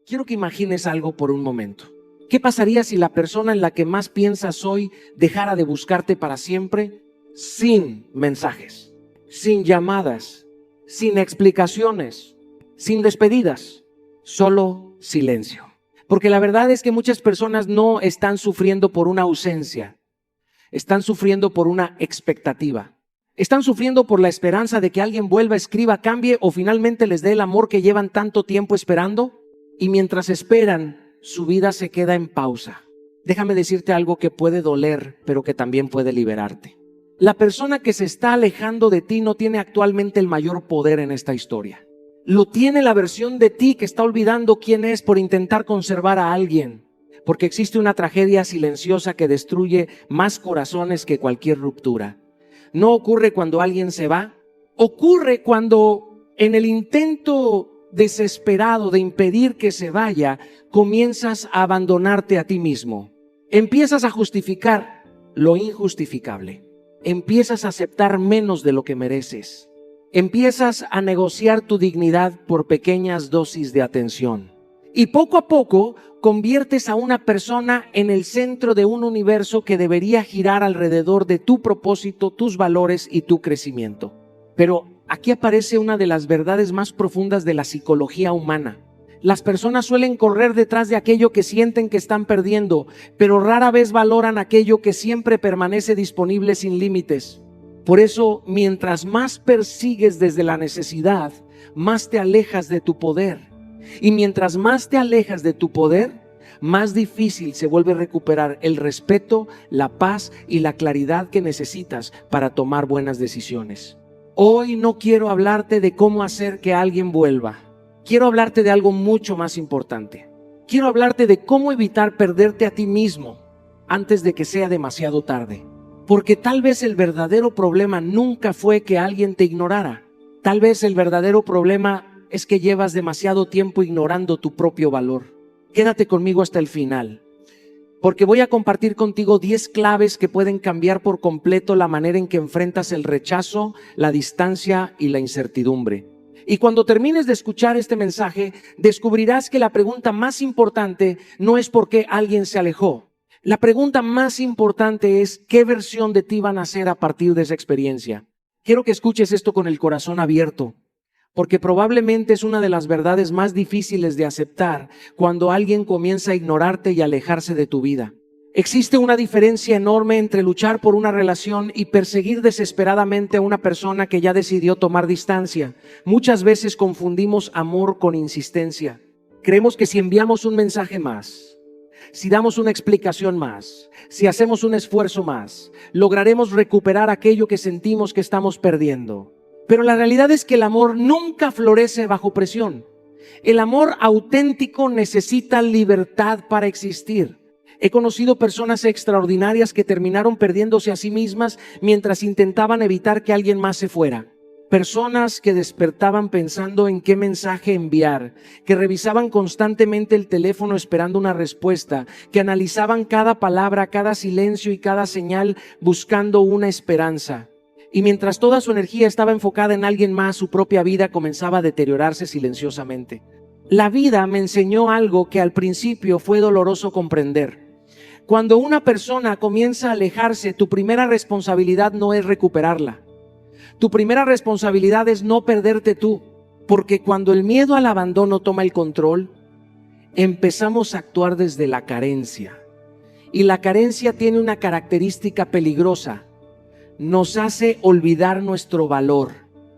quiero que imagines algo por un momento. ¿Qué pasaría si la persona en la que más piensas hoy dejara de buscarte para siempre? Sin mensajes, sin llamadas, sin explicaciones, sin despedidas, solo silencio. Porque la verdad es que muchas personas no están sufriendo por una ausencia, están sufriendo por una expectativa. Están sufriendo por la esperanza de que alguien vuelva, escriba, cambie o finalmente les dé el amor que llevan tanto tiempo esperando. Y mientras esperan, su vida se queda en pausa. Déjame decirte algo que puede doler, pero que también puede liberarte. La persona que se está alejando de ti no tiene actualmente el mayor poder en esta historia. Lo tiene la versión de ti que está olvidando quién es por intentar conservar a alguien. Porque existe una tragedia silenciosa que destruye más corazones que cualquier ruptura. No ocurre cuando alguien se va, ocurre cuando en el intento desesperado de impedir que se vaya, comienzas a abandonarte a ti mismo. Empiezas a justificar lo injustificable. Empiezas a aceptar menos de lo que mereces. Empiezas a negociar tu dignidad por pequeñas dosis de atención. Y poco a poco conviertes a una persona en el centro de un universo que debería girar alrededor de tu propósito, tus valores y tu crecimiento. Pero aquí aparece una de las verdades más profundas de la psicología humana. Las personas suelen correr detrás de aquello que sienten que están perdiendo, pero rara vez valoran aquello que siempre permanece disponible sin límites. Por eso, mientras más persigues desde la necesidad, más te alejas de tu poder. Y mientras más te alejas de tu poder, más difícil se vuelve recuperar el respeto, la paz y la claridad que necesitas para tomar buenas decisiones. Hoy no quiero hablarte de cómo hacer que alguien vuelva. Quiero hablarte de algo mucho más importante. Quiero hablarte de cómo evitar perderte a ti mismo antes de que sea demasiado tarde. Porque tal vez el verdadero problema nunca fue que alguien te ignorara. Tal vez el verdadero problema es que llevas demasiado tiempo ignorando tu propio valor. Quédate conmigo hasta el final, porque voy a compartir contigo 10 claves que pueden cambiar por completo la manera en que enfrentas el rechazo, la distancia y la incertidumbre. Y cuando termines de escuchar este mensaje, descubrirás que la pregunta más importante no es por qué alguien se alejó. La pregunta más importante es ¿qué versión de ti van a ser a partir de esa experiencia? Quiero que escuches esto con el corazón abierto, porque probablemente es una de las verdades más difíciles de aceptar cuando alguien comienza a ignorarte y alejarse de tu vida. Existe una diferencia enorme entre luchar por una relación y perseguir desesperadamente a una persona que ya decidió tomar distancia. Muchas veces confundimos amor con insistencia. Creemos que si enviamos un mensaje más, si damos una explicación más, si hacemos un esfuerzo más, lograremos recuperar aquello que sentimos que estamos perdiendo. Pero la realidad es que el amor nunca florece bajo presión. El amor auténtico necesita libertad para existir. He conocido personas extraordinarias que terminaron perdiéndose a sí mismas mientras intentaban evitar que alguien más se fuera. Personas que despertaban pensando en qué mensaje enviar, que revisaban constantemente el teléfono esperando una respuesta, que analizaban cada palabra, cada silencio y cada señal buscando una esperanza. Y mientras toda su energía estaba enfocada en alguien más, su propia vida comenzaba a deteriorarse silenciosamente. La vida me enseñó algo que al principio fue doloroso comprender. Cuando una persona comienza a alejarse, tu primera responsabilidad no es recuperarla. Tu primera responsabilidad es no perderte tú, porque cuando el miedo al abandono toma el control, empezamos a actuar desde la carencia. Y la carencia tiene una característica peligrosa. Nos hace olvidar nuestro valor.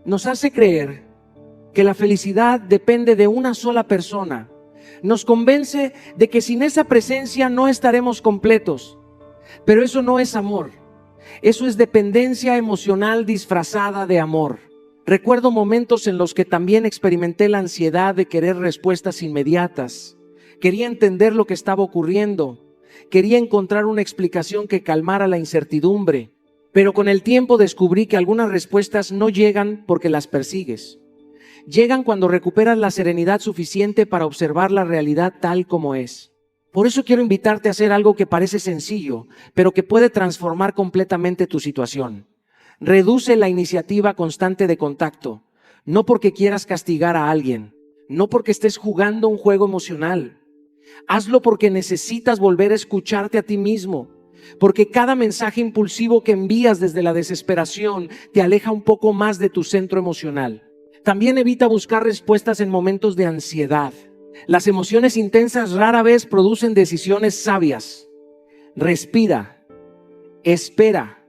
Nos hace creer que la felicidad depende de una sola persona. Nos convence de que sin esa presencia no estaremos completos. Pero eso no es amor. Eso es dependencia emocional disfrazada de amor. Recuerdo momentos en los que también experimenté la ansiedad de querer respuestas inmediatas. Quería entender lo que estaba ocurriendo. Quería encontrar una explicación que calmara la incertidumbre. Pero con el tiempo descubrí que algunas respuestas no llegan porque las persigues. Llegan cuando recuperas la serenidad suficiente para observar la realidad tal como es. Por eso quiero invitarte a hacer algo que parece sencillo, pero que puede transformar completamente tu situación. Reduce la iniciativa constante de contacto, no porque quieras castigar a alguien, no porque estés jugando un juego emocional. Hazlo porque necesitas volver a escucharte a ti mismo, porque cada mensaje impulsivo que envías desde la desesperación te aleja un poco más de tu centro emocional. También evita buscar respuestas en momentos de ansiedad. Las emociones intensas rara vez producen decisiones sabias. Respira, espera,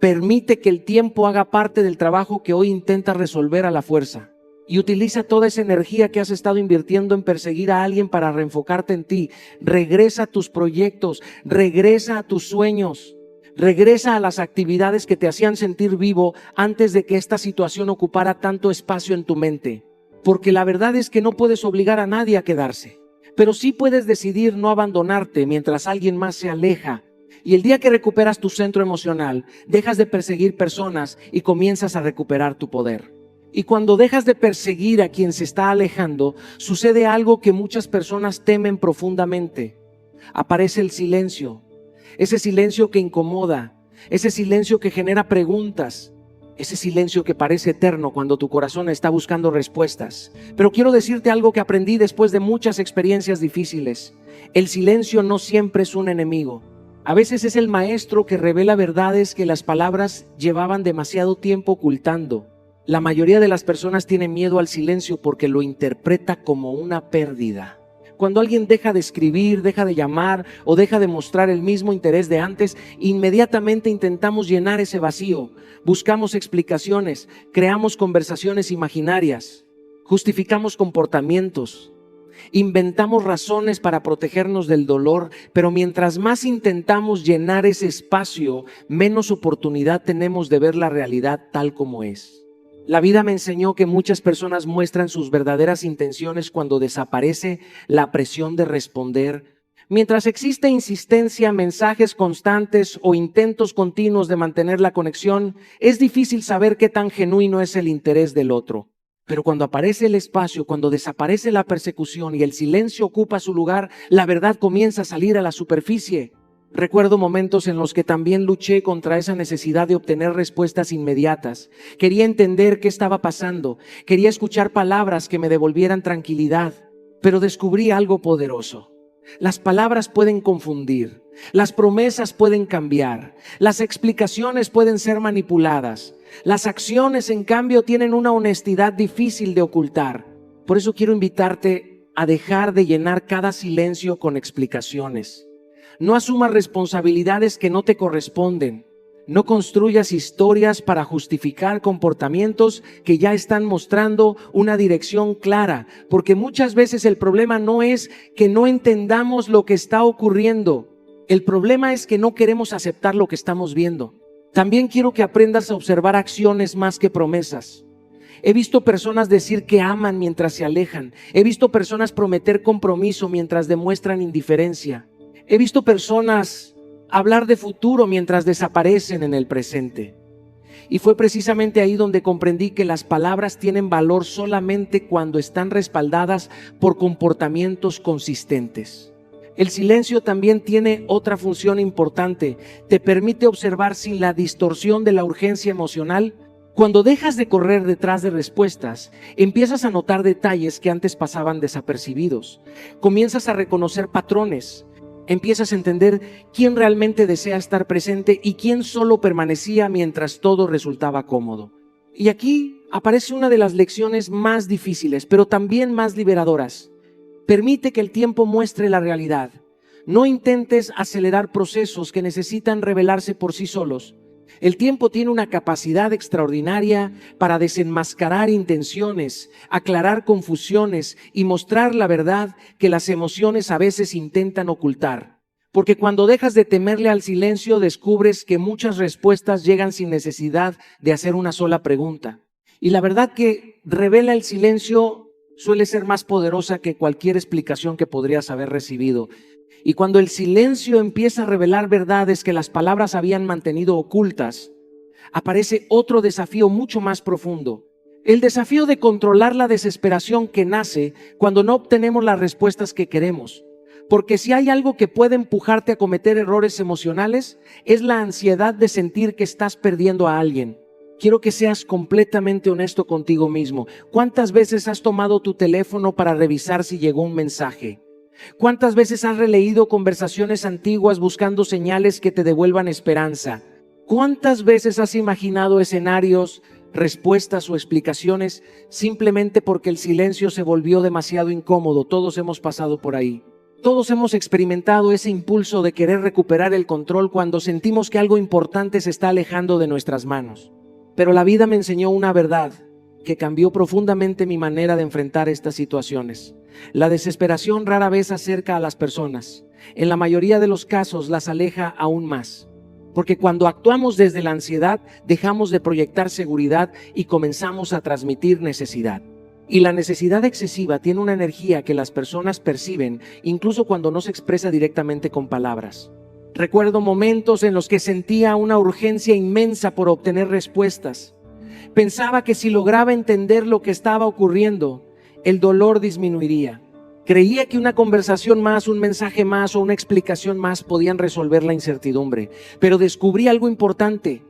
permite que el tiempo haga parte del trabajo que hoy intentas resolver a la fuerza. Y utiliza toda esa energía que has estado invirtiendo en perseguir a alguien para reenfocarte en ti. Regresa a tus proyectos, regresa a tus sueños, regresa a las actividades que te hacían sentir vivo antes de que esta situación ocupara tanto espacio en tu mente. Porque la verdad es que no puedes obligar a nadie a quedarse, pero sí puedes decidir no abandonarte mientras alguien más se aleja. Y el día que recuperas tu centro emocional, dejas de perseguir personas y comienzas a recuperar tu poder. Y cuando dejas de perseguir a quien se está alejando, sucede algo que muchas personas temen profundamente. Aparece el silencio, ese silencio que incomoda, ese silencio que genera preguntas, ese silencio que parece eterno cuando tu corazón está buscando respuestas. Pero quiero decirte algo que aprendí después de muchas experiencias difíciles. El silencio no siempre es un enemigo. A veces es el maestro que revela verdades que las palabras llevaban demasiado tiempo ocultando. La mayoría de las personas tienen miedo al silencio porque lo interpreta como una pérdida. Cuando alguien deja de escribir, deja de llamar o deja de mostrar el mismo interés de antes, inmediatamente intentamos llenar ese vacío. Buscamos explicaciones, creamos conversaciones imaginarias, justificamos comportamientos, inventamos razones para protegernos del dolor, pero mientras más intentamos llenar ese espacio, menos oportunidad tenemos de ver la realidad tal como es. La vida me enseñó que muchas personas muestran sus verdaderas intenciones cuando desaparece la presión de responder. Mientras existe insistencia, mensajes constantes o intentos continuos de mantener la conexión, es difícil saber qué tan genuino es el interés del otro. Pero cuando aparece el espacio, cuando desaparece la persecución y el silencio ocupa su lugar, la verdad comienza a salir a la superficie. Recuerdo momentos en los que también luché contra esa necesidad de obtener respuestas inmediatas. Quería entender qué estaba pasando, quería escuchar palabras que me devolvieran tranquilidad, pero descubrí algo poderoso. Las palabras pueden confundir, las promesas pueden cambiar, las explicaciones pueden ser manipuladas, las acciones en cambio tienen una honestidad difícil de ocultar. Por eso quiero invitarte a dejar de llenar cada silencio con explicaciones. No asumas responsabilidades que no te corresponden. No construyas historias para justificar comportamientos que ya están mostrando una dirección clara, porque muchas veces el problema no es que no entendamos lo que está ocurriendo. El problema es que no queremos aceptar lo que estamos viendo. También quiero que aprendas a observar acciones más que promesas. He visto personas decir que aman mientras se alejan. He visto personas prometer compromiso mientras demuestran indiferencia. He visto personas hablar de futuro mientras desaparecen en el presente. Y fue precisamente ahí donde comprendí que las palabras tienen valor solamente cuando están respaldadas por comportamientos consistentes. El silencio también tiene otra función importante. Te permite observar sin la distorsión de la urgencia emocional. Cuando dejas de correr detrás de respuestas, empiezas a notar detalles que antes pasaban desapercibidos. Comienzas a reconocer patrones. Empiezas a entender quién realmente desea estar presente y quién solo permanecía mientras todo resultaba cómodo. Y aquí aparece una de las lecciones más difíciles, pero también más liberadoras. Permite que el tiempo muestre la realidad. No intentes acelerar procesos que necesitan revelarse por sí solos. El tiempo tiene una capacidad extraordinaria para desenmascarar intenciones, aclarar confusiones y mostrar la verdad que las emociones a veces intentan ocultar. Porque cuando dejas de temerle al silencio, descubres que muchas respuestas llegan sin necesidad de hacer una sola pregunta. Y la verdad que revela el silencio suele ser más poderosa que cualquier explicación que podrías haber recibido. Y cuando el silencio empieza a revelar verdades que las palabras habían mantenido ocultas, aparece otro desafío mucho más profundo. El desafío de controlar la desesperación que nace cuando no obtenemos las respuestas que queremos. Porque si hay algo que puede empujarte a cometer errores emocionales, es la ansiedad de sentir que estás perdiendo a alguien. quiero que seas completamente honesto contigo mismo. ¿Cuántas veces has tomado tu teléfono para revisar si llegó un mensaje? ¿Cuántas veces has releído conversaciones antiguas buscando señales que te devuelvan esperanza? ¿Cuántas veces has imaginado escenarios, respuestas o explicaciones simplemente porque el silencio se volvió demasiado incómodo? Todos hemos pasado por ahí. Todos hemos experimentado ese impulso de querer recuperar el control cuando sentimos que algo importante se está alejando de nuestras manos. Pero la vida me enseñó una verdad que cambió profundamente mi manera de enfrentar estas situaciones. La desesperación rara vez acerca a las personas. En la mayoría de los casos las aleja aún más. Porque cuando actuamos desde la ansiedad, dejamos de proyectar seguridad y comenzamos a transmitir necesidad. Y la necesidad excesiva tiene una energía que las personas perciben, incluso cuando no se expresa directamente con palabras. Recuerdo momentos en los que sentía una urgencia inmensa por obtener respuestas. Pensaba que si lograba entender lo que estaba ocurriendo, el dolor disminuiría. Creía que una conversación más, un mensaje más o una explicación más podían resolver la incertidumbre. Pero descubrí algo importante.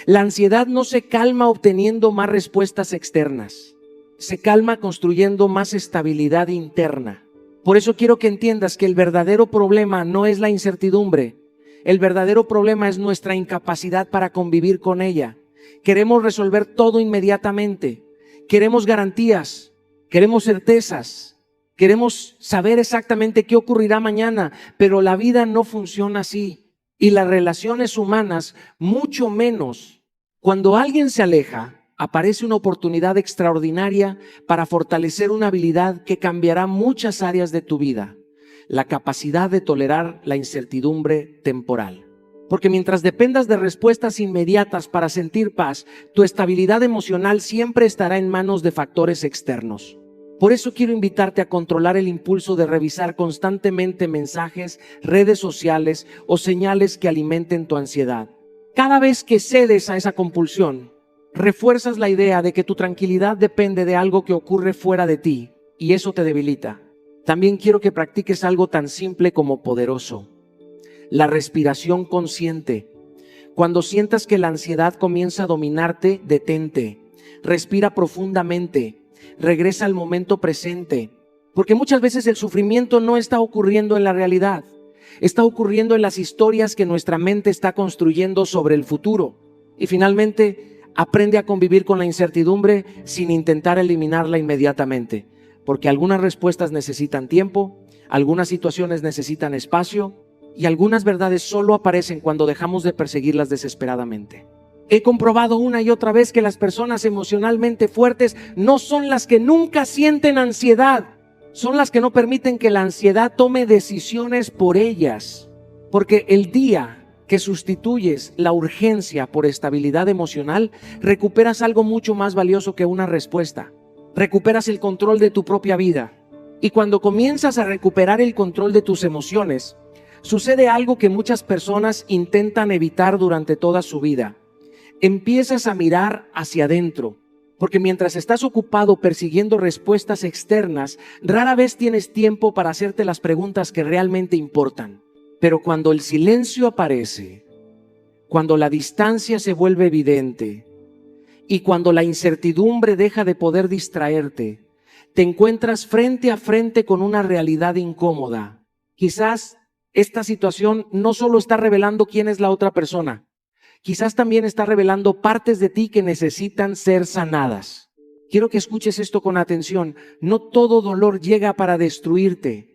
La ansiedad no se calma obteniendo más respuestas externas. Se calma construyendo más estabilidad interna. Por eso quiero que entiendas que el verdadero problema no es la incertidumbre. El verdadero problema es nuestra incapacidad para convivir con ella. Queremos resolver todo inmediatamente. Queremos garantías. Queremos certezas. Queremos saber exactamente qué ocurrirá mañana. Pero la vida no funciona así. Y las relaciones humanas, mucho menos. Cuando alguien se aleja, aparece una oportunidad extraordinaria para fortalecer una habilidad que cambiará muchas áreas de tu vida. La capacidad de tolerar la incertidumbre temporal. Porque mientras dependas de respuestas inmediatas para sentir paz, tu estabilidad emocional siempre estará en manos de factores externos. Por eso quiero invitarte a controlar el impulso de revisar constantemente mensajes, redes sociales o señales que alimenten tu ansiedad. Cada vez que cedes a esa compulsión, refuerzas la idea de que tu tranquilidad depende de algo que ocurre fuera de ti, y eso te debilita. También quiero que practiques algo tan simple como poderoso: la respiración consciente. Cuando sientas que la ansiedad comienza a dominarte, detente, respira profundamente, regresa al momento presente, porque muchas veces el sufrimiento no está ocurriendo en la realidad, está ocurriendo en las historias que nuestra mente está construyendo sobre el futuro. Y finalmente, aprende a convivir con la incertidumbre sin intentar eliminarla inmediatamente, porque algunas respuestas necesitan tiempo, algunas situaciones necesitan espacio y algunas verdades solo aparecen cuando dejamos de perseguirlas desesperadamente. He comprobado una y otra vez que las personas emocionalmente fuertes no son las que nunca sienten ansiedad, son las que no permiten que la ansiedad tome decisiones por ellas. Porque el día que sustituyes la urgencia por estabilidad emocional, recuperas algo mucho más valioso que una respuesta. Recuperas el control de tu propia vida. Y cuando comienzas a recuperar el control de tus emociones, sucede algo que muchas personas intentan evitar durante toda su vida. Empiezas a mirar hacia adentro, porque mientras estás ocupado persiguiendo respuestas externas, rara vez tienes tiempo para hacerte las preguntas que realmente importan. Pero cuando el silencio aparece, cuando la distancia se vuelve evidente y cuando la incertidumbre deja de poder distraerte, te encuentras frente a frente con una realidad incómoda. Quizás esta situación no solo está revelando quién es la otra persona, quizás también está revelando partes de ti que necesitan ser sanadas. Quiero que escuches esto con atención. No todo dolor llega para destruirte.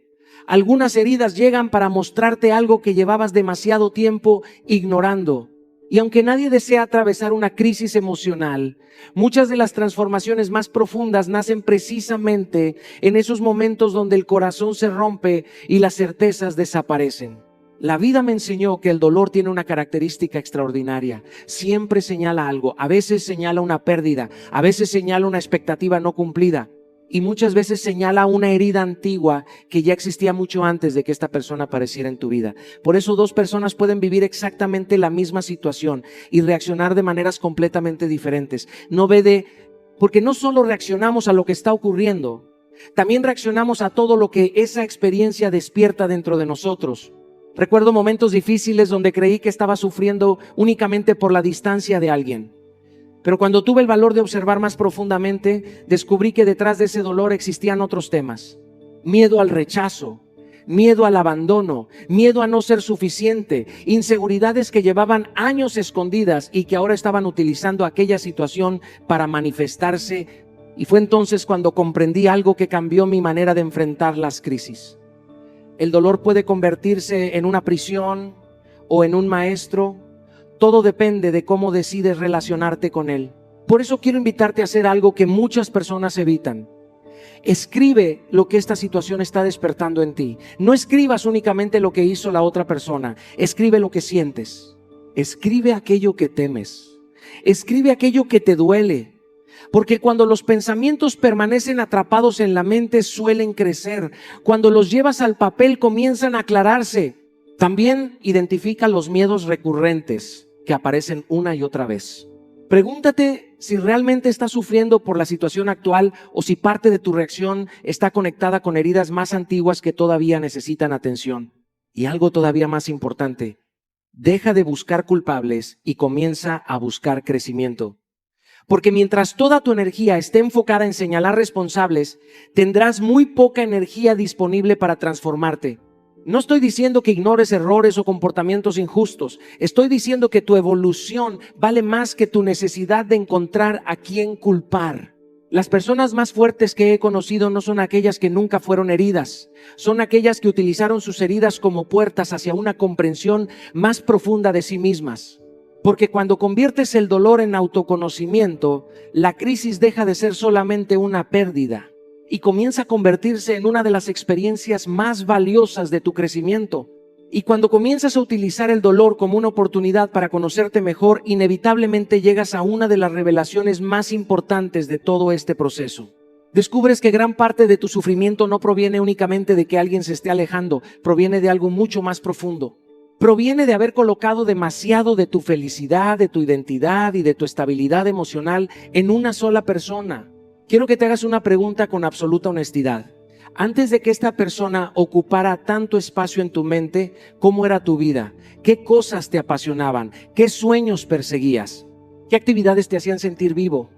Algunas heridas llegan para mostrarte algo que llevabas demasiado tiempo ignorando. Y aunque nadie desea atravesar una crisis emocional, muchas de las transformaciones más profundas nacen precisamente en esos momentos donde el corazón se rompe y las certezas desaparecen. La vida me enseñó que el dolor tiene una característica extraordinaria. Siempre señala algo. A veces señala una pérdida, a veces señala una expectativa no cumplida. Y muchas veces señala una herida antigua que ya existía mucho antes de que esta persona apareciera en tu vida. Por eso dos personas pueden vivir exactamente la misma situación y reaccionar de maneras completamente diferentes. Porque no solo reaccionamos a lo que está ocurriendo, también reaccionamos a todo lo que esa experiencia despierta dentro de nosotros. Recuerdo momentos difíciles donde creí que estaba sufriendo únicamente por la distancia de alguien. Pero cuando tuve el valor de observar más profundamente, descubrí que detrás de ese dolor existían otros temas. Miedo al rechazo, miedo al abandono, miedo a no ser suficiente, inseguridades que llevaban años escondidas y que ahora estaban utilizando aquella situación para manifestarse. Y fue entonces cuando comprendí algo que cambió mi manera de enfrentar las crisis. El dolor puede convertirse en una prisión o en un maestro. Todo depende de cómo decides relacionarte con él. Por eso quiero invitarte a hacer algo que muchas personas evitan. Escribe lo que esta situación está despertando en ti. No escribas únicamente lo que hizo la otra persona. Escribe lo que sientes. Escribe aquello que temes. Escribe aquello que te duele. Porque cuando los pensamientos permanecen atrapados en la mente suelen crecer. Cuando los llevas al papel comienzan a aclararse. También identifica los miedos recurrentes que aparecen una y otra vez. Pregúntate si realmente estás sufriendo por la situación actual o si parte de tu reacción está conectada con heridas más antiguas que todavía necesitan atención. Y algo todavía más importante, deja de buscar culpables y comienza a buscar crecimiento. Porque mientras toda tu energía esté enfocada en señalar responsables, tendrás muy poca energía disponible para transformarte. No estoy diciendo que ignores errores o comportamientos injustos. Estoy diciendo que tu evolución vale más que tu necesidad de encontrar a quién culpar. Las personas más fuertes que he conocido no son aquellas que nunca fueron heridas. Son aquellas que utilizaron sus heridas como puertas hacia una comprensión más profunda de sí mismas. Porque cuando conviertes el dolor en autoconocimiento, la crisis deja de ser solamente una pérdida y comienza a convertirse en una de las experiencias más valiosas de tu crecimiento. Y cuando comienzas a utilizar el dolor como una oportunidad para conocerte mejor, inevitablemente llegas a una de las revelaciones más importantes de todo este proceso. Descubres que gran parte de tu sufrimiento no proviene únicamente de que alguien se esté alejando, proviene de algo mucho más profundo. Proviene de haber colocado demasiado de tu felicidad, de tu identidad y de tu estabilidad emocional en una sola persona. Quiero que te hagas una pregunta con absoluta honestidad. Antes de que esta persona ocupara tanto espacio en tu mente, ¿cómo era tu vida? ¿Qué cosas te apasionaban? ¿Qué sueños perseguías? ¿Qué actividades te hacían sentir vivo?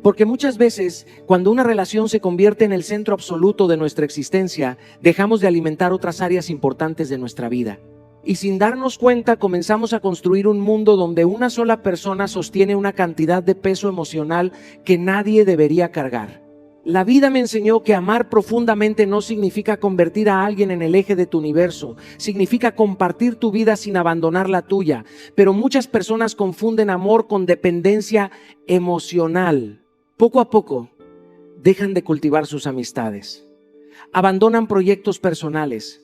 Porque muchas veces, cuando una relación se convierte en el centro absoluto de nuestra existencia, dejamos de alimentar otras áreas importantes de nuestra vida. Y sin darnos cuenta comenzamos a construir un mundo donde una sola persona sostiene una cantidad de peso emocional que nadie debería cargar. La vida me enseñó que amar profundamente no significa convertir a alguien en el eje de tu universo, significa compartir tu vida sin abandonar la tuya. Pero muchas personas confunden amor con dependencia emocional. Poco a poco dejan de cultivar sus amistades, abandonan proyectos personales,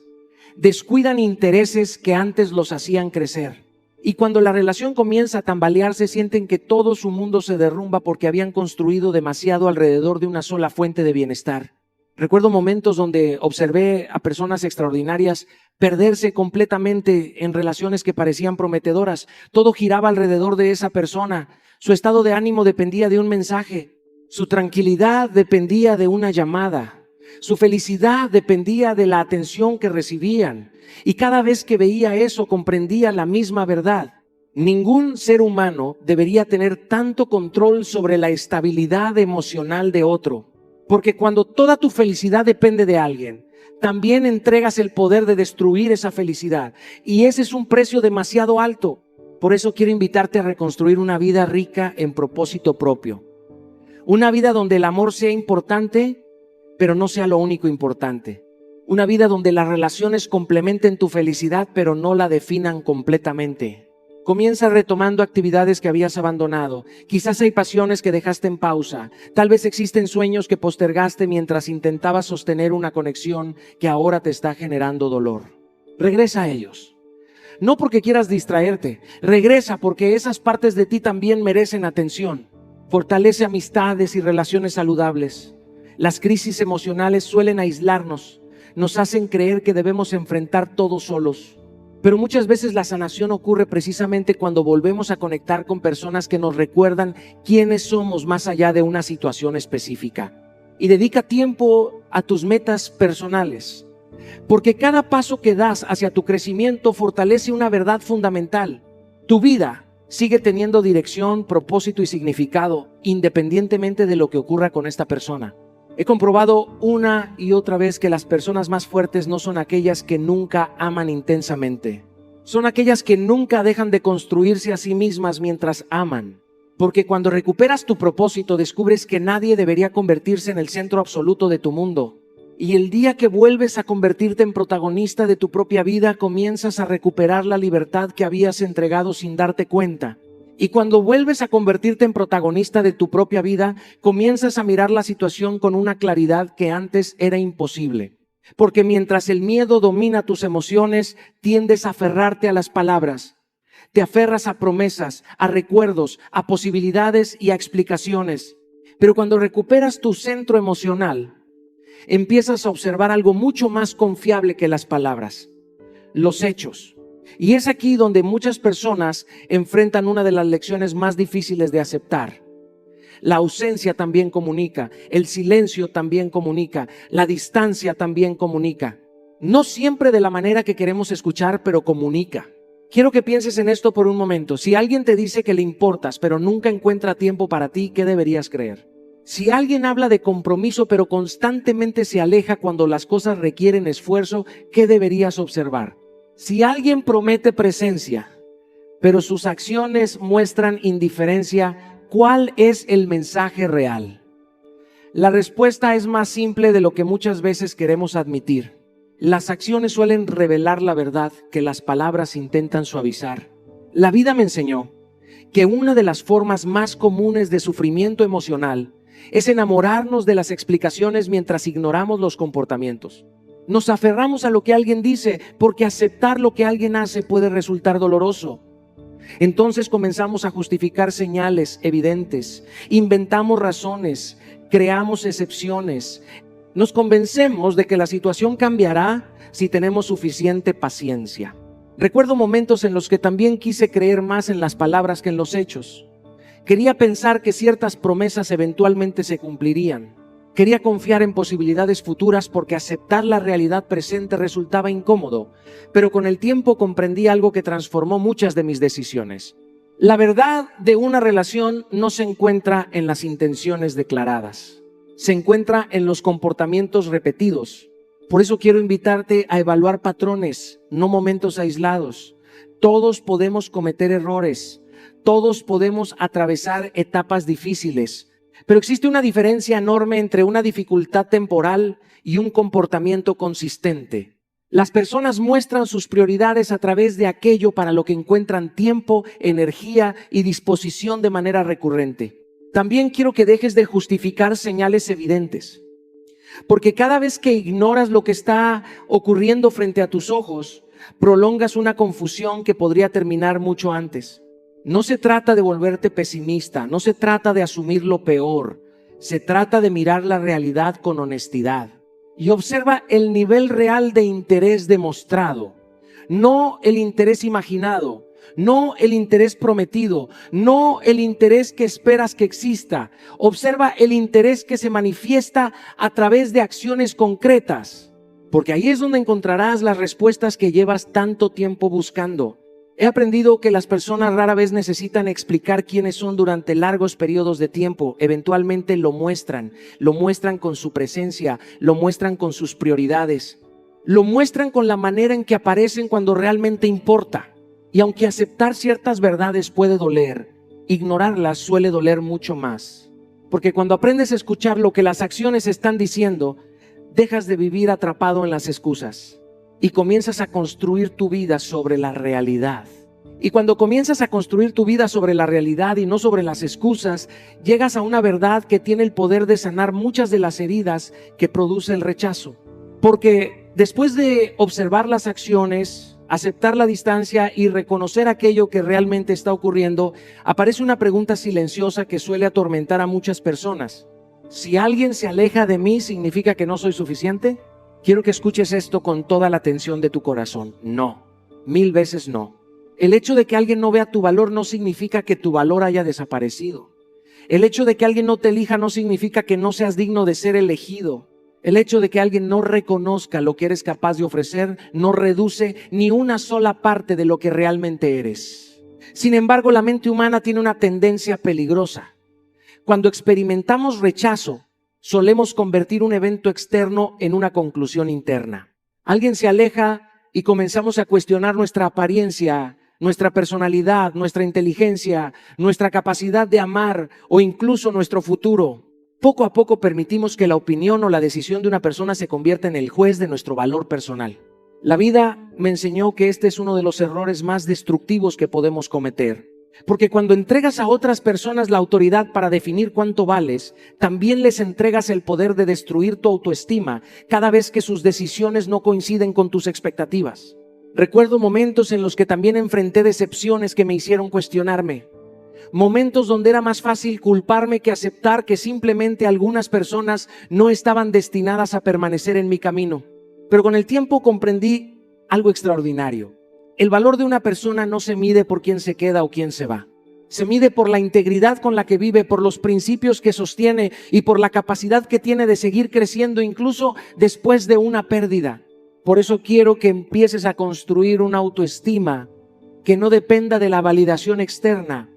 descuidan intereses que antes los hacían crecer. Y cuando la relación comienza a tambalearse, sienten que todo su mundo se derrumba porque habían construido demasiado alrededor de una sola fuente de bienestar. Recuerdo momentos donde observé a personas extraordinarias perderse completamente en relaciones que parecían prometedoras. Todo giraba alrededor de esa persona. Su estado de ánimo dependía de un mensaje. Su tranquilidad dependía de una llamada. Su felicidad dependía de la atención que recibían. Y cada vez que veía eso, comprendía la misma verdad. Ningún ser humano debería tener tanto control sobre la estabilidad emocional de otro. Porque cuando toda tu felicidad depende de alguien, también entregas el poder de destruir esa felicidad. Y ese es un precio demasiado alto. Por eso quiero invitarte a reconstruir una vida rica en propósito propio. Una vida donde el amor sea importante, pero no sea lo único importante. Una vida donde las relaciones complementen tu felicidad, pero no la definan completamente. Comienza retomando actividades que habías abandonado. Quizás hay pasiones que dejaste en pausa. Tal vez existen sueños que postergaste mientras intentabas sostener una conexión que ahora te está generando dolor. Regresa a ellos. No porque quieras distraerte. Regresa porque esas partes de ti también merecen atención. Fortalece amistades y relaciones saludables. Las crisis emocionales suelen aislarnos, nos hacen creer que debemos enfrentar todo solos. Pero muchas veces la sanación ocurre precisamente cuando volvemos a conectar con personas que nos recuerdan quiénes somos más allá de una situación específica. Y dedica tiempo a tus metas personales, porque cada paso que das hacia tu crecimiento fortalece una verdad fundamental. Tu vida sigue teniendo dirección, propósito y significado, independientemente de lo que ocurra con esta persona. He comprobado una y otra vez que las personas más fuertes no son aquellas que nunca aman intensamente. Son aquellas que nunca dejan de construirse a sí mismas mientras aman. Porque cuando recuperas tu propósito, descubres que nadie debería convertirse en el centro absoluto de tu mundo. Y el día que vuelves a convertirte en protagonista de tu propia vida, comienzas a recuperar la libertad que habías entregado sin darte cuenta. Y cuando vuelves a convertirte en protagonista de tu propia vida, comienzas a mirar la situación con una claridad que antes era imposible. Porque mientras el miedo domina tus emociones, tiendes a aferrarte a las palabras. Te aferras a promesas, a recuerdos, a posibilidades y a explicaciones. Pero cuando recuperas tu centro emocional, empiezas a observar algo mucho más confiable que las palabras: los hechos. Y es aquí donde muchas personas enfrentan una de las lecciones más difíciles de aceptar. La ausencia también comunica, el silencio también comunica, la distancia también comunica. No siempre de la manera que queremos escuchar, pero comunica. Quiero que pienses en esto por un momento. Si alguien te dice que le importas, pero nunca encuentra tiempo para ti, ¿qué deberías creer? Si alguien habla de compromiso, pero constantemente se aleja cuando las cosas requieren esfuerzo, ¿qué deberías observar? Si alguien promete presencia, pero sus acciones muestran indiferencia, ¿cuál es el mensaje real? La respuesta es más simple de lo que muchas veces queremos admitir. Las acciones suelen revelar la verdad que las palabras intentan suavizar. La vida me enseñó que una de las formas más comunes de sufrimiento emocional es enamorarnos de las explicaciones mientras ignoramos los comportamientos. Nos aferramos a lo que alguien dice porque aceptar lo que alguien hace puede resultar doloroso. Entonces comenzamos a justificar señales evidentes, inventamos razones, creamos excepciones. Nos convencemos de que la situación cambiará si tenemos suficiente paciencia. Recuerdo momentos en los que también quise creer más en las palabras que en los hechos. Quería pensar que ciertas promesas eventualmente se cumplirían. Quería confiar en posibilidades futuras porque aceptar la realidad presente resultaba incómodo, pero con el tiempo comprendí algo que transformó muchas de mis decisiones. La verdad de una relación no se encuentra en las intenciones declaradas, se encuentra en los comportamientos repetidos. Por eso quiero invitarte a evaluar patrones, no momentos aislados. Todos podemos cometer errores, todos podemos atravesar etapas difíciles. Pero existe una diferencia enorme entre una dificultad temporal y un comportamiento consistente. Las personas muestran sus prioridades a través de aquello para lo que encuentran tiempo, energía y disposición de manera recurrente. También quiero que dejes de justificar señales evidentes, porque cada vez que ignoras lo que está ocurriendo frente a tus ojos, prolongas una confusión que podría terminar mucho antes. No se trata de volverte pesimista, no se trata de asumir lo peor, se trata de mirar la realidad con honestidad y observa el nivel real de interés demostrado, no el interés imaginado, no el interés prometido, no el interés que esperas que exista. Observa el interés que se manifiesta a través de acciones concretas, porque ahí es donde encontrarás las respuestas que llevas tanto tiempo buscando. He aprendido que las personas rara vez necesitan explicar quiénes son durante largos periodos de tiempo. Eventualmente lo muestran con su presencia, lo muestran con sus prioridades, lo muestran con la manera en que aparecen cuando realmente importa. Y aunque aceptar ciertas verdades puede doler, ignorarlas suele doler mucho más. Porque cuando aprendes a escuchar lo que las acciones están diciendo, dejas de vivir atrapado en las excusas y comienzas a construir tu vida sobre la realidad. Y cuando comienzas a construir tu vida sobre la realidad y no sobre las excusas, llegas a una verdad que tiene el poder de sanar muchas de las heridas que produce el rechazo. Porque después de observar las acciones, aceptar la distancia y reconocer aquello que realmente está ocurriendo, aparece una pregunta silenciosa que suele atormentar a muchas personas. Si alguien se aleja de mí, ¿significa que no soy suficiente? Quiero que escuches esto con toda la atención de tu corazón. No, 1000 veces no. El hecho de que alguien no vea tu valor no significa que tu valor haya desaparecido. El hecho de que alguien no te elija no significa que no seas digno de ser elegido. El hecho de que alguien no reconozca lo que eres capaz de ofrecer no reduce ni una sola parte de lo que realmente eres. Sin embargo, la mente humana tiene una tendencia peligrosa. Cuando experimentamos rechazo, solemos convertir un evento externo en una conclusión interna. Alguien se aleja y comenzamos a cuestionar nuestra apariencia, nuestra personalidad, nuestra inteligencia, nuestra capacidad de amar o incluso nuestro futuro. Poco a poco permitimos que la opinión o la decisión de una persona se convierta en el juez de nuestro valor personal. La vida me enseñó que este es uno de los errores más destructivos que podemos cometer. Porque cuando entregas a otras personas la autoridad para definir cuánto vales, también les entregas el poder de destruir tu autoestima cada vez que sus decisiones no coinciden con tus expectativas. Recuerdo momentos en los que también enfrenté decepciones que me hicieron cuestionarme. Momentos donde era más fácil culparme que aceptar que simplemente algunas personas no estaban destinadas a permanecer en mi camino. Pero con el tiempo comprendí algo extraordinario. El valor de una persona no se mide por quién se queda o quién se va. Se mide por la integridad con la que vive, por los principios que sostiene y por la capacidad que tiene de seguir creciendo incluso después de una pérdida. Por eso quiero que empieces a construir una autoestima que no dependa de la validación externa,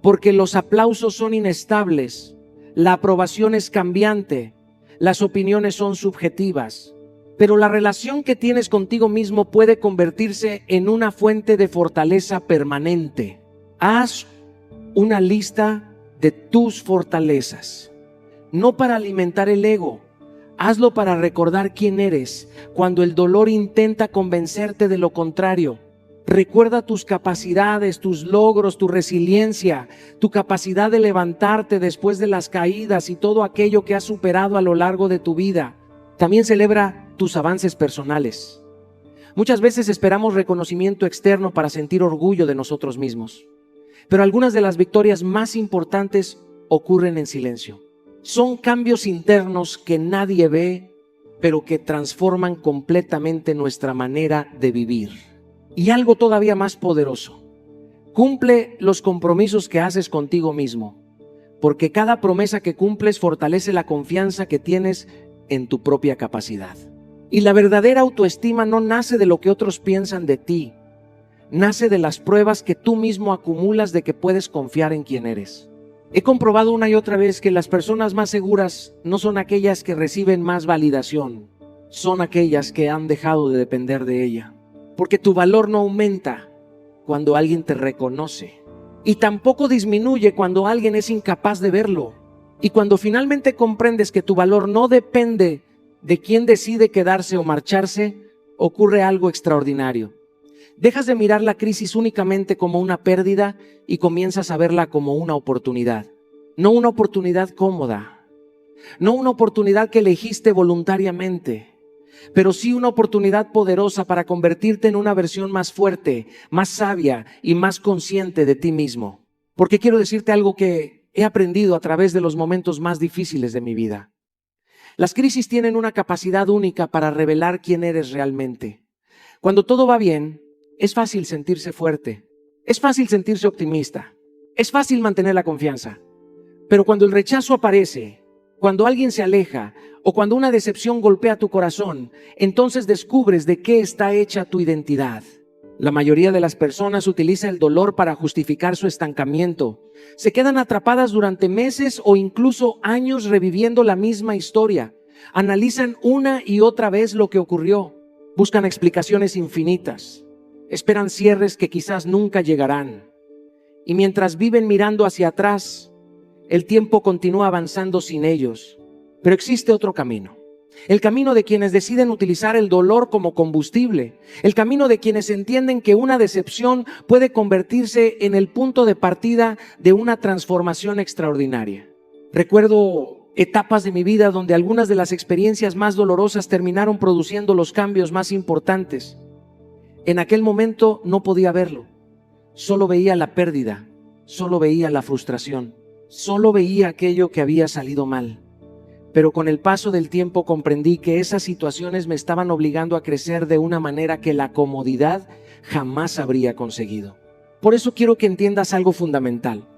porque los aplausos son inestables, la aprobación es cambiante, las opiniones son subjetivas. Pero la relación que tienes contigo mismo puede convertirse en una fuente de fortaleza permanente. Haz una lista de tus fortalezas, no para alimentar el ego. Hazlo para recordar quién eres cuando el dolor intenta convencerte de lo contrario. Recuerda tus capacidades, tus logros, tu resiliencia, tu capacidad de levantarte después de las caídas y todo aquello que has superado a lo largo de tu vida. También celebra tus avances personales. Muchas veces esperamos reconocimiento externo para sentir orgullo de nosotros mismos, pero algunas de las victorias más importantes ocurren en silencio. Son cambios internos que nadie ve, pero que transforman completamente nuestra manera de vivir. Y algo todavía más poderoso: cumple los compromisos que haces contigo mismo, porque cada promesa que cumples fortalece la confianza que tienes en tu propia capacidad. Y la verdadera autoestima no nace de lo que otros piensan de ti, nace de las pruebas que tú mismo acumulas de que puedes confiar en quien eres. He comprobado una y otra vez que las personas más seguras no son aquellas que reciben más validación, son aquellas que han dejado de depender de ella. Porque tu valor no aumenta cuando alguien te reconoce, y tampoco disminuye cuando alguien es incapaz de verlo. Y cuando finalmente comprendes que tu valor no depende de quién decide quedarse o marcharse, ocurre algo extraordinario. Dejas de mirar la crisis únicamente como una pérdida y comienzas a verla como una oportunidad. No una oportunidad cómoda, no una oportunidad que elegiste voluntariamente, pero sí una oportunidad poderosa para convertirte en una versión más fuerte, más sabia y más consciente de ti mismo. Porque quiero decirte algo que he aprendido a través de los momentos más difíciles de mi vida. Las crisis tienen una capacidad única para revelar quién eres realmente. Cuando todo va bien, es fácil sentirse fuerte, es fácil sentirse optimista, es fácil mantener la confianza. Pero cuando el rechazo aparece, cuando alguien se aleja o cuando una decepción golpea tu corazón, entonces descubres de qué está hecha tu identidad. La mayoría de las personas utiliza el dolor para justificar su estancamiento. Se quedan atrapadas durante meses o incluso años reviviendo la misma historia. Analizan una y otra vez lo que ocurrió. Buscan explicaciones infinitas. Esperan cierres que quizás nunca llegarán. Y mientras viven mirando hacia atrás, el tiempo continúa avanzando sin ellos. Pero existe otro camino. El camino de quienes deciden utilizar el dolor como combustible. El camino de quienes entienden que una decepción puede convertirse en el punto de partida de una transformación extraordinaria. Recuerdo etapas de mi vida donde algunas de las experiencias más dolorosas terminaron produciendo los cambios más importantes. En aquel momento no podía verlo. Solo veía la pérdida, solo veía la frustración, solo veía aquello que había salido mal. Pero con el paso del tiempo comprendí que esas situaciones me estaban obligando a crecer de una manera que la comodidad jamás habría conseguido. Por eso quiero que entiendas algo fundamental.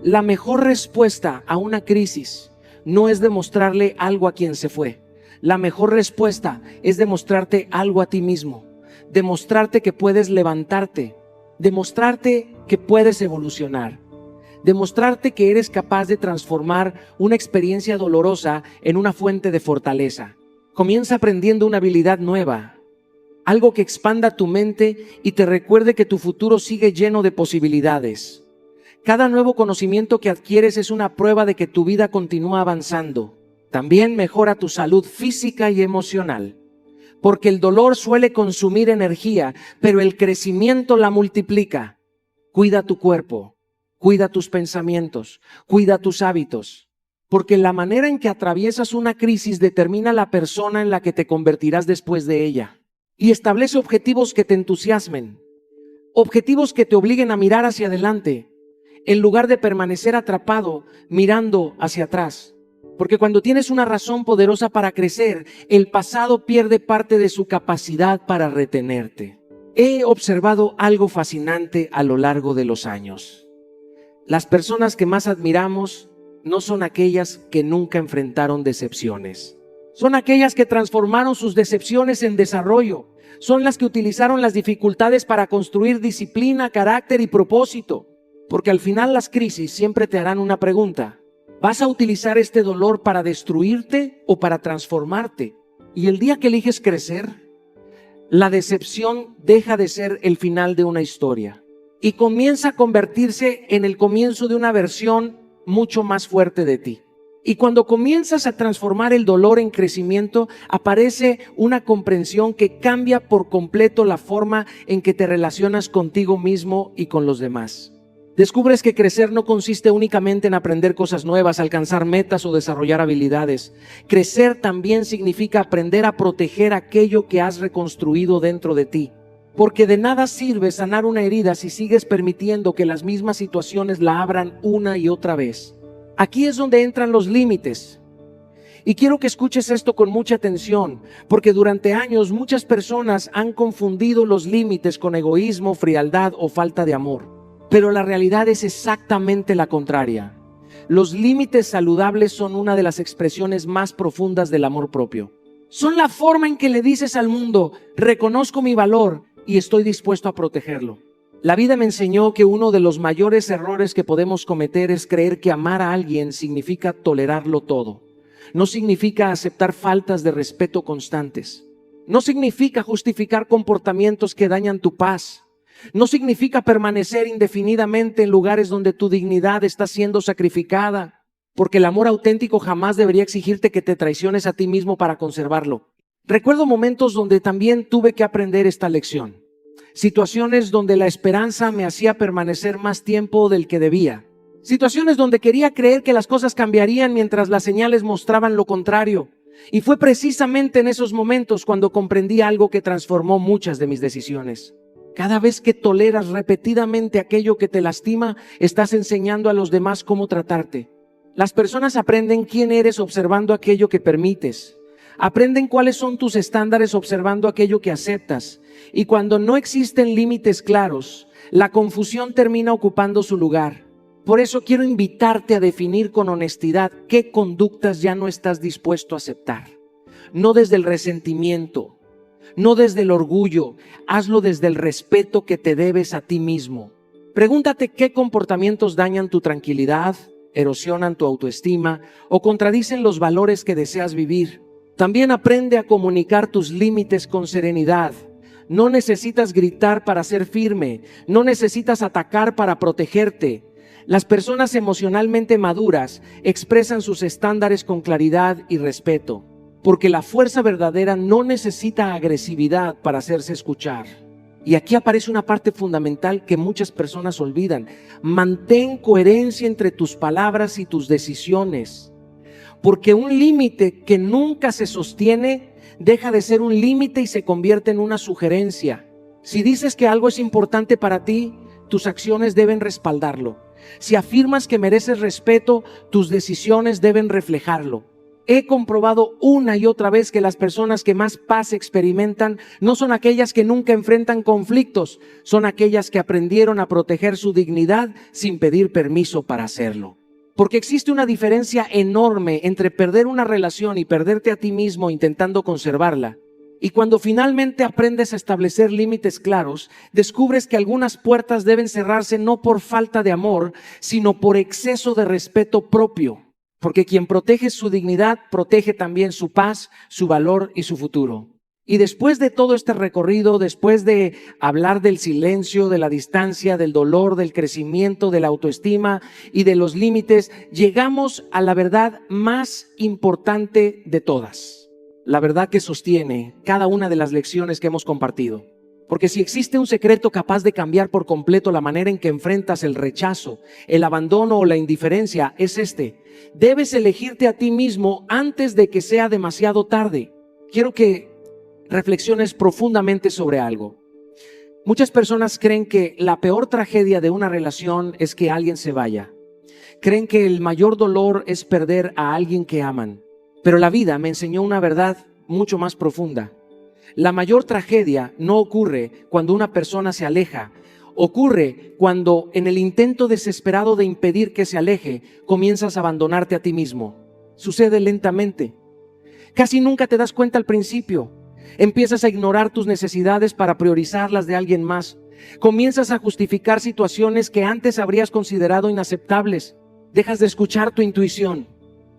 La mejor respuesta a una crisis no es demostrarle algo a quien se fue. La mejor respuesta es demostrarte algo a ti mismo. Demostrarte que puedes levantarte, demostrarte que puedes evolucionar, demostrarte que eres capaz de transformar una experiencia dolorosa en una fuente de fortaleza. Comienza aprendiendo una habilidad nueva, algo que expanda tu mente y te recuerde que tu futuro sigue lleno de posibilidades. Cada nuevo conocimiento que adquieres es una prueba de que tu vida continúa avanzando. También mejora tu salud física y emocional, porque el dolor suele consumir energía, pero el crecimiento la multiplica. Cuida tu cuerpo, cuida tus pensamientos, cuida tus hábitos, porque la manera en que atraviesas una crisis determina la persona en la que te convertirás después de ella. Y establece objetivos que te entusiasmen, objetivos que te obliguen a mirar hacia adelante, en lugar de permanecer atrapado mirando hacia atrás. Porque cuando tienes una razón poderosa para crecer, el pasado pierde parte de su capacidad para retenerte. He observado algo fascinante a lo largo de los años. Las personas que más admiramos no son aquellas que nunca enfrentaron decepciones. Son aquellas que transformaron sus decepciones en desarrollo. Son las que utilizaron las dificultades para construir disciplina, carácter y propósito. Porque al final las crisis siempre te harán una pregunta. ¿Vas a utilizar este dolor para destruirte o para transformarte? Y el día que eliges crecer, la decepción deja de ser el final de una historia y comienza a convertirse en el comienzo de una versión mucho más fuerte de ti. Y cuando comienzas a transformar el dolor en crecimiento, aparece una comprensión que cambia por completo la forma en que te relacionas contigo mismo y con los demás. Descubres que crecer no consiste únicamente en aprender cosas nuevas, alcanzar metas o desarrollar habilidades. Crecer también significa aprender a proteger aquello que has reconstruido dentro de ti. Porque de nada sirve sanar una herida si sigues permitiendo que las mismas situaciones la abran una y otra vez. Aquí es donde entran los límites. Y quiero que escuches esto con mucha atención, porque durante años muchas personas han confundido los límites con egoísmo, frialdad o falta de amor. Pero la realidad es exactamente la contraria. Los límites saludables son una de las expresiones más profundas del amor propio. Son la forma en que le dices al mundo, reconozco mi valor y estoy dispuesto a protegerlo. La vida me enseñó que uno de los mayores errores que podemos cometer es creer que amar a alguien significa tolerarlo todo. No significa aceptar faltas de respeto constantes. No significa justificar comportamientos que dañan tu paz. No significa permanecer indefinidamente en lugares donde tu dignidad está siendo sacrificada, porque el amor auténtico jamás debería exigirte que te traiciones a ti mismo para conservarlo. Recuerdo momentos donde también tuve que aprender esta lección. Situaciones donde la esperanza me hacía permanecer más tiempo del que debía. Situaciones donde quería creer que las cosas cambiarían mientras las señales mostraban lo contrario. Y fue precisamente en esos momentos cuando comprendí algo que transformó muchas de mis decisiones. Cada vez que toleras repetidamente aquello que te lastima, estás enseñando a los demás cómo tratarte. Las personas aprenden quién eres observando aquello que permites. Aprenden cuáles son tus estándares observando aquello que aceptas. Y cuando no existen límites claros, la confusión termina ocupando su lugar. Por eso quiero invitarte a definir con honestidad qué conductas ya no estás dispuesto a aceptar. No desde el resentimiento, no desde el orgullo, hazlo desde el respeto que te debes a ti mismo. Pregúntate qué comportamientos dañan tu tranquilidad, erosionan tu autoestima o contradicen los valores que deseas vivir. También aprende a comunicar tus límites con serenidad. No necesitas gritar para ser firme, no necesitas atacar para protegerte. Las personas emocionalmente maduras expresan sus estándares con claridad y respeto. Porque la fuerza verdadera no necesita agresividad para hacerse escuchar. Y aquí aparece una parte fundamental que muchas personas olvidan. Mantén coherencia entre tus palabras y tus decisiones. Porque un límite que nunca se sostiene deja de ser un límite y se convierte en una sugerencia. Si dices que algo es importante para ti, tus acciones deben respaldarlo. Si afirmas que mereces respeto, tus decisiones deben reflejarlo. He comprobado una y otra vez que las personas que más paz experimentan no son aquellas que nunca enfrentan conflictos, son aquellas que aprendieron a proteger su dignidad sin pedir permiso para hacerlo. Porque existe una diferencia enorme entre perder una relación y perderte a ti mismo intentando conservarla. Y cuando finalmente aprendes a establecer límites claros, descubres que algunas puertas deben cerrarse no por falta de amor, sino por exceso de respeto propio. Porque quien protege su dignidad, protege también su paz, su valor y su futuro. Y después de todo este recorrido, después de hablar del silencio, de la distancia, del dolor, del crecimiento, de la autoestima y de los límites, llegamos a la verdad más importante de todas. La verdad que sostiene cada una de las lecciones que hemos compartido. Porque si existe un secreto capaz de cambiar por completo la manera en que enfrentas el rechazo, el abandono o la indiferencia, es este: debes elegirte a ti mismo antes de que sea demasiado tarde. Quiero que reflexiones profundamente sobre algo. Muchas personas creen que la peor tragedia de una relación es que alguien se vaya. Creen que el mayor dolor es perder a alguien que aman. Pero la vida me enseñó una verdad mucho más profunda. La mayor tragedia no ocurre cuando una persona se aleja. Ocurre cuando, en el intento desesperado de impedir que se aleje, comienzas a abandonarte a ti mismo. Sucede lentamente. Casi nunca te das cuenta al principio. Empiezas a ignorar tus necesidades para priorizar las de alguien más. Comienzas a justificar situaciones que antes habrías considerado inaceptables. Dejas de escuchar tu intuición.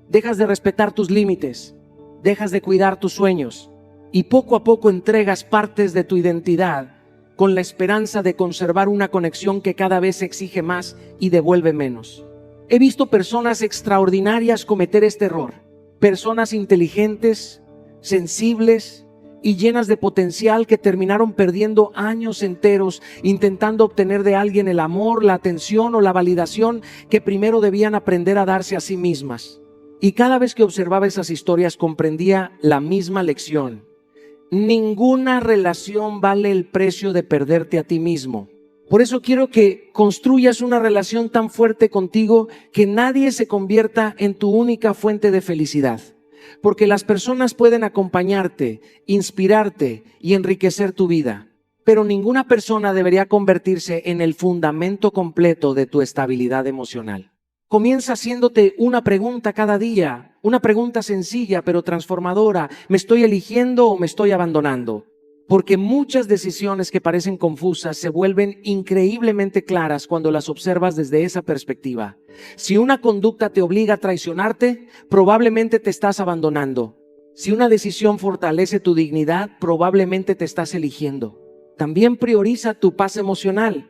Dejas de respetar tus límites. Dejas de cuidar tus sueños. Y poco a poco entregas partes de tu identidad con la esperanza de conservar una conexión que cada vez exige más y devuelve menos. He visto personas extraordinarias cometer este error. Personas inteligentes, sensibles y llenas de potencial que terminaron perdiendo años enteros intentando obtener de alguien el amor, la atención o la validación que primero debían aprender a darse a sí mismas. Y cada vez que observaba esas historias comprendía la misma lección. Ninguna relación vale el precio de perderte a ti mismo. Por eso quiero que construyas una relación tan fuerte contigo que nadie se convierta en tu única fuente de felicidad. Porque las personas pueden acompañarte, inspirarte y enriquecer tu vida. Pero ninguna persona debería convertirse en el fundamento completo de tu estabilidad emocional. Comienza haciéndote una pregunta cada día, una pregunta sencilla pero transformadora. ¿Me estoy eligiendo o me estoy abandonando? Porque muchas decisiones que parecen confusas se vuelven increíblemente claras cuando las observas desde esa perspectiva. Si una conducta te obliga a traicionarte, probablemente te estás abandonando. Si una decisión fortalece tu dignidad, probablemente te estás eligiendo. También prioriza tu paz emocional.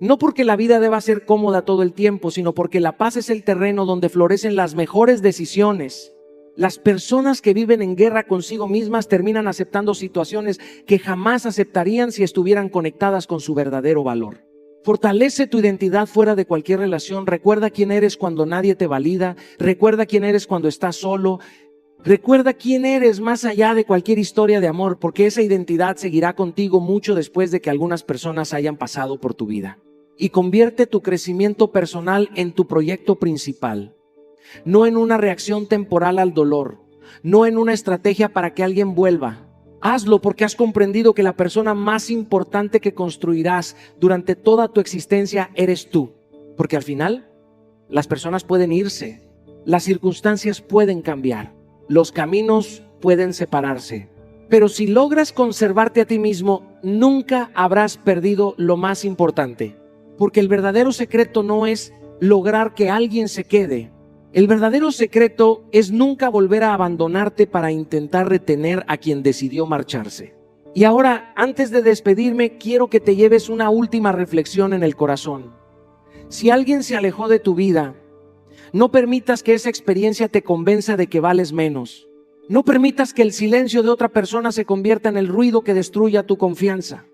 No porque la vida deba ser cómoda todo el tiempo, sino porque la paz es el terreno donde florecen las mejores decisiones. Las personas que viven en guerra consigo mismas terminan aceptando situaciones que jamás aceptarían si estuvieran conectadas con su verdadero valor. Fortalece tu identidad fuera de cualquier relación. Recuerda quién eres cuando nadie te valida. Recuerda quién eres cuando estás solo. Recuerda quién eres más allá de cualquier historia de amor, porque esa identidad seguirá contigo mucho después de que algunas personas hayan pasado por tu vida. Y convierte tu crecimiento personal en tu proyecto principal. No en una reacción temporal al dolor, no en una estrategia para que alguien vuelva. Hazlo porque has comprendido que la persona más importante que construirás durante toda tu existencia eres tú. Porque al final, las personas pueden irse, las circunstancias pueden cambiar, los caminos pueden separarse. Pero si logras conservarte a ti mismo, nunca habrás perdido lo más importante. Porque el verdadero secreto no es lograr que alguien se quede. El verdadero secreto es nunca volver a abandonarte para intentar retener a quien decidió marcharse. Y ahora, antes de despedirme, quiero que te lleves una última reflexión en el corazón. Si alguien se alejó de tu vida, no permitas que esa experiencia te convenza de que vales menos. No permitas que el silencio de otra persona se convierta en el ruido que destruya tu confianza.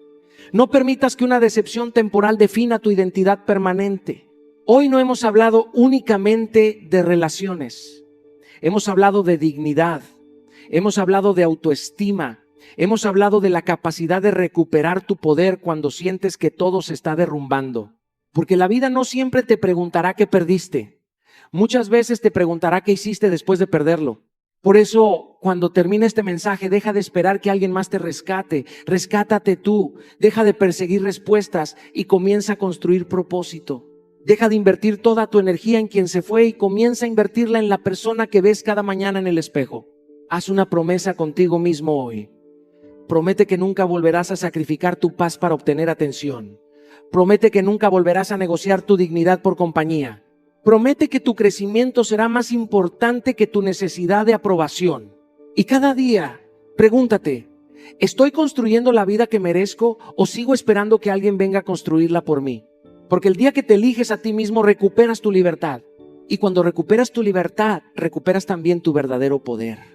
No permitas que una decepción temporal defina tu identidad permanente. Hoy no hemos hablado únicamente de relaciones, hemos hablado de dignidad, hemos hablado de autoestima, hemos hablado de la capacidad de recuperar tu poder cuando sientes que todo se está derrumbando. Porque la vida no siempre te preguntará qué perdiste, muchas veces te preguntará qué hiciste después de perderlo. Por eso, cuando termine este mensaje, deja de esperar que alguien más te rescate, rescátate tú, deja de perseguir respuestas y comienza a construir propósito. Deja de invertir toda tu energía en quien se fue y comienza a invertirla en la persona que ves cada mañana en el espejo. Haz una promesa contigo mismo hoy. Promete que nunca volverás a sacrificar tu paz para obtener atención. Promete que nunca volverás a negociar tu dignidad por compañía. Promete que tu crecimiento será más importante que tu necesidad de aprobación. Y cada día, pregúntate, ¿estoy construyendo la vida que merezco o sigo esperando que alguien venga a construirla por mí? Porque el día que te eliges a ti mismo, recuperas tu libertad. Y cuando recuperas tu libertad, recuperas también tu verdadero poder.